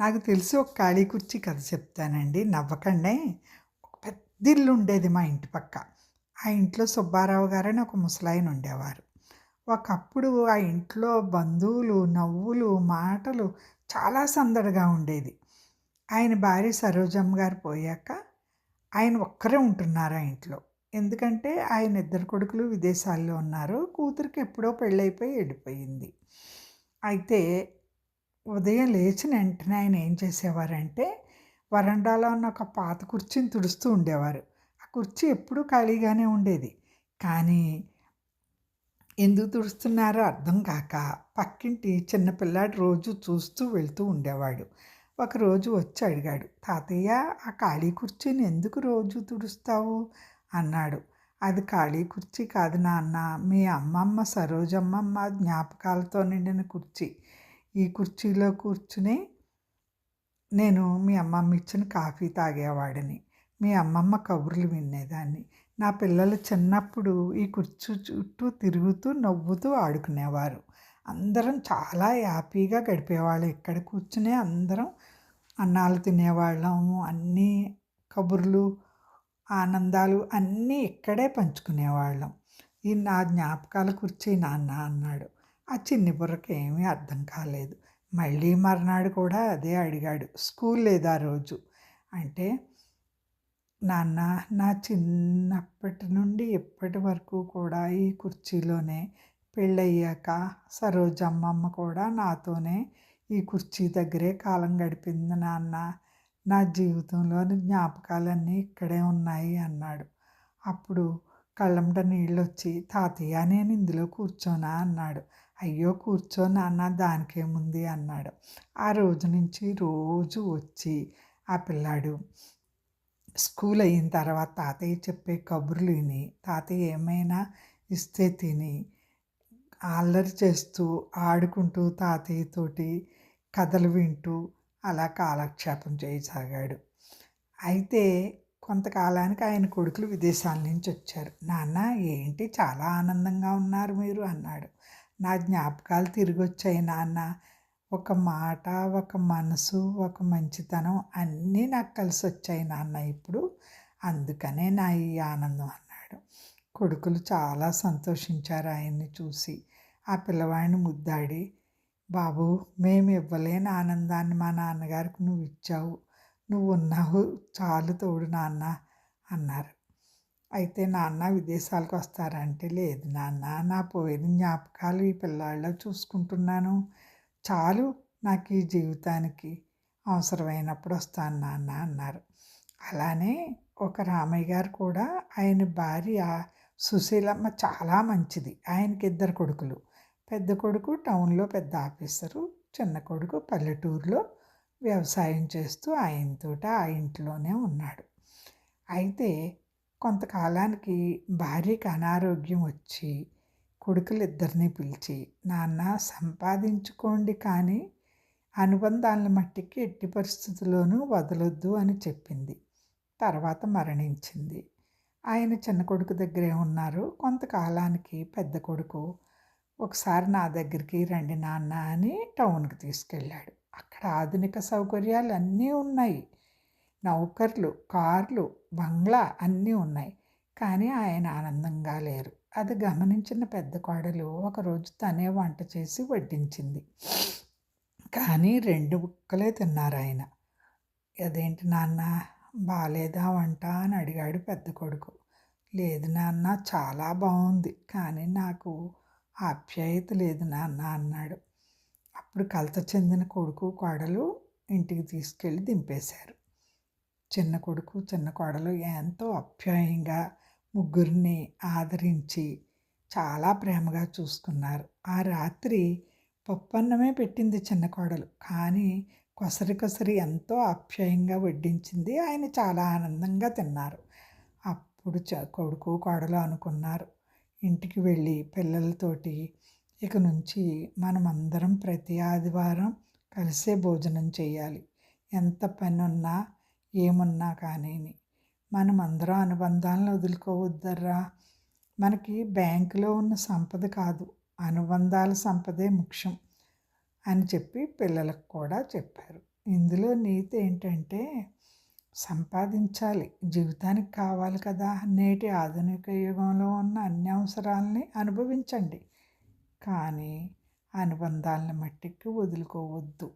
నాకు తెలిసి ఒక ఖాళీ కుర్చీ కథ చెప్తానండి. నవ్వకండే. ఒక పెద్ద ఇల్లు ఉండేది మా ఇంటి పక్క. ఆ ఇంట్లో సుబ్బారావు గారని ఒక ముసలాయన ఉండేవారు. ఒకప్పుడు ఆ ఇంట్లో బంధువులు, నవ్వులు, మాటలు చాలా సందడిగా ఉండేది. ఆయన భార్య సరోజమ్మ గారు పోయాక ఆయన ఒక్కరే ఉంటున్నారు ఆ ఇంట్లో. ఎందుకంటే ఆయన ఇద్దరు కొడుకులు విదేశాల్లో ఉన్నారు. కూతురికి ఎప్పుడో పెళ్ళైపోయి వెళ్ళిపోయింది. అయితే ఉదయం లేచిన వెంటనే ఆయన ఏం చేసేవారంటే, వరండాలో ఉన్న ఒక పాత కుర్చీని తుడుస్తూ ఉండేవారు. ఆ కుర్చీ ఎప్పుడూ ఖాళీగానే ఉండేది. కానీ ఎందుకు తుడుస్తున్నారో అర్థం కాక పక్కింటి చిన్న పిల్లాడు రోజు చూస్తూ వెళ్తూ ఉండేవాడు. ఒకరోజు వచ్చి అడిగాడు, తాతయ్య, ఆ ఖాళీ కుర్చీని ఎందుకు రోజు తుడుస్తావు అన్నాడు. అది ఖాళీ కుర్చీ కాదు నాన్న, మీ అమ్మమ్మ సరోజమ్మమ్మ జ్ఞాపకాలతో నిండిన కుర్చీ. ఈ కుర్చీలో కూర్చుని నేను మీ అమ్మమ్మ ఇచ్చిన కాఫీ తాగేవాడిని. మీ అమ్మమ్మ కబుర్లు వినేదాన్ని. నా పిల్లలు చిన్నప్పుడు ఈ కుర్చీ చుట్టూ తిరుగుతూ నవ్వుతూ ఆడుకునేవారు. అందరం చాలా హ్యాపీగా గడిపేవాళ్ళం. ఇక్కడ కూర్చునే అందరం అన్నాలు తినేవాళ్ళము. అన్నీ కబుర్లు, ఆనందాలు అన్నీ ఇక్కడే పంచుకునేవాళ్ళం. ఈ నా జ్ఞాపకాల కుర్చీ నాన్న అన్నాడు. ఆ చిన్ని బుర్రకి ఏమీ అర్థం కాలేదు. మళ్ళీ మర్నాడు కూడా అదే అడిగాడు. స్కూల్ లేదు ఆ రోజు. అంటే, నాన్న, నా చిన్నప్పటి నుండి ఇప్పటి వరకు కూడా ఈ కుర్చీలోనే, పెళ్ళయ్యాక సరోజమ్మమ్మ కూడా నాతోనే ఈ కుర్చీ దగ్గరే కాలం గడిపింది నాన్న. నా జీవితంలోని జ్ఞాపకాలన్నీ ఇక్కడే ఉన్నాయి అన్నాడు. అప్పుడు కళ్ళంట నీళ్ళొచ్చి, తాతయ్య, నేను ఇందులో కూర్చోనా అన్నాడు. అయ్యో కూర్చో నాన్న, దానికేముంది అన్నాడు. ఆ రోజు నుంచి రోజు వచ్చి ఆ పిల్లాడు స్కూల్ అయిన తర్వాత తాతయ్య చెప్పే కబుర్లు విని, తాతయ్య ఏమైనా ఇస్తే తిని, అల్లరి చేస్తూ ఆడుకుంటూ తాతయ్యతోటి కథలు వింటూ అలా కాలక్షేపం చేయసాగాడు. అయితే కొంతకాలానికి ఆయన కొడుకులు విదేశాల నుంచి వచ్చారు. నాన్న, ఏంటి చాలా ఆనందంగా ఉన్నారు మీరు అన్నాడు. నా జ్ఞాపకాలు తిరిగి వచ్చాయి నాన్న. ఒక మాట, ఒక మనసు, ఒక మంచితనం అన్నీ నాకు కలిసి వచ్చాయి నాన్న ఇప్పుడు. అందుకనే నా ఈ ఆనందం అన్నాడు. కొడుకులు చాలా సంతోషించారు ఆయన్ని చూసి. ఆ పిల్లవాడిని ముద్దాడి, బాబు, మేము ఇవ్వలేని ఆనందాన్ని మా నాన్నగారికి నువ్వు ఇచ్చావు. నువ్వు ఉన్నావు చాలు తోడు నాన్న అన్నారు. అయితే నాన్న విదేశాలకు వస్తారంటే, లేదు నాన్న, నా పోయిన జ్ఞాపకాలు ఈ పిల్లాడిలో చూసుకుంటున్నాను. చాలు నాకు ఈ జీవితానికి, అవసరమైనప్పుడు వస్తాను నాన్న అన్నారు. అలానే ఒక రామయ్య గారు కూడా, ఆయన భార్య సుశీలమ్మ చాలా మంచిది. ఆయనకి ఇద్దరు కొడుకులు. పెద్ద కొడుకు టౌన్లో పెద్ద ఆఫీసరు, చిన్న కొడుకు పల్లెటూరులో వ్యవసాయం చేస్తూ ఆయనతోటి ఆ ఇంట్లోనే ఉన్నాడు. అయితే కొంతకాలానికి భార్యకి అనారోగ్యం వచ్చి కొడుకులిద్దరినీ పిలిచి, నాన్న సంపాదించుకోండి కానీ అనుబంధాలను మట్టికి ఎట్టి పరిస్థితుల్లోనూ వదలొద్దు అని చెప్పింది. తర్వాత మరణించింది. ఆయన చిన్న కొడుకు దగ్గరే ఉన్నారు. కొంతకాలానికి పెద్ద కొడుకు, ఒకసారి నా దగ్గరికి రండి నాన్న అని టౌన్కి తీసుకెళ్ళాడు. అక్కడ ఆధునిక సౌకర్యాలు అన్నీ ఉన్నాయి. నౌకర్లు, కార్లు, బంగ్లా అన్నీ ఉన్నాయి. కానీ ఆయన ఆనందంగా లేరు. అది గమనించిన పెద్ద కోడలు ఒకరోజు తనే వంట చేసి వడ్డించింది. కానీ 2 ముక్కలే తిన్నారు ఆయన. అదేంటి నాన్న, బాలేదా వంట అని అడిగాడు పెద్ద కొడుకు. లేదు నాన్న, చాలా బాగుంది, కానీ నాకు ఆప్యాయత లేదు నాన్న అన్నాడు. అప్పుడు కలత చెందిన కొడుకు కోడలు ఇంటికి తీసుకెళ్ళి దింపేశారు. చిన్న కొడుకు చిన్న కోడలు ఎంతో ఆప్యాయంగా ముగ్గురిని ఆదరించి చాలా ప్రేమగా చూసుకున్నారు. ఆ రాత్రి పప్పన్నమే పెట్టింది చిన్న కోడలు, కానీ కొసరి కొసరి ఎంతో ఆప్యాయంగా వడ్డించింది. ఆయన చాలా ఆనందంగా తిన్నారు. అప్పుడు కొడుకు కోడలు అనుకున్నారు, ఇంటికి వెళ్ళి పిల్లలతోటి ఇక నుంచి మనమందరం ప్రతి ఆదివారం కలిసే భోజనం చేయాలి. ఎంత పని ఉన్నా ఏమున్నా కానీ మనమందరం అనుబంధాలను వదులుకోవద్దర్రా. మనకి బ్యాంకులో ఉన్న సంపద కాదు, అనుబంధాల సంపదే ముఖ్యం అని చెప్పి పిల్లలకు కూడా చెప్పారు. ఇందులో నీతి ఏంటంటే సంపాదించాలి. జీవితానికి కావాలి కదా! నేటి ఆధునిక యుగంలో ఉన్న అన్ని అవసరాలని అనుభవించండి. కానీ అనుబంధాలను మట్టికి వదులుకోవద్దు.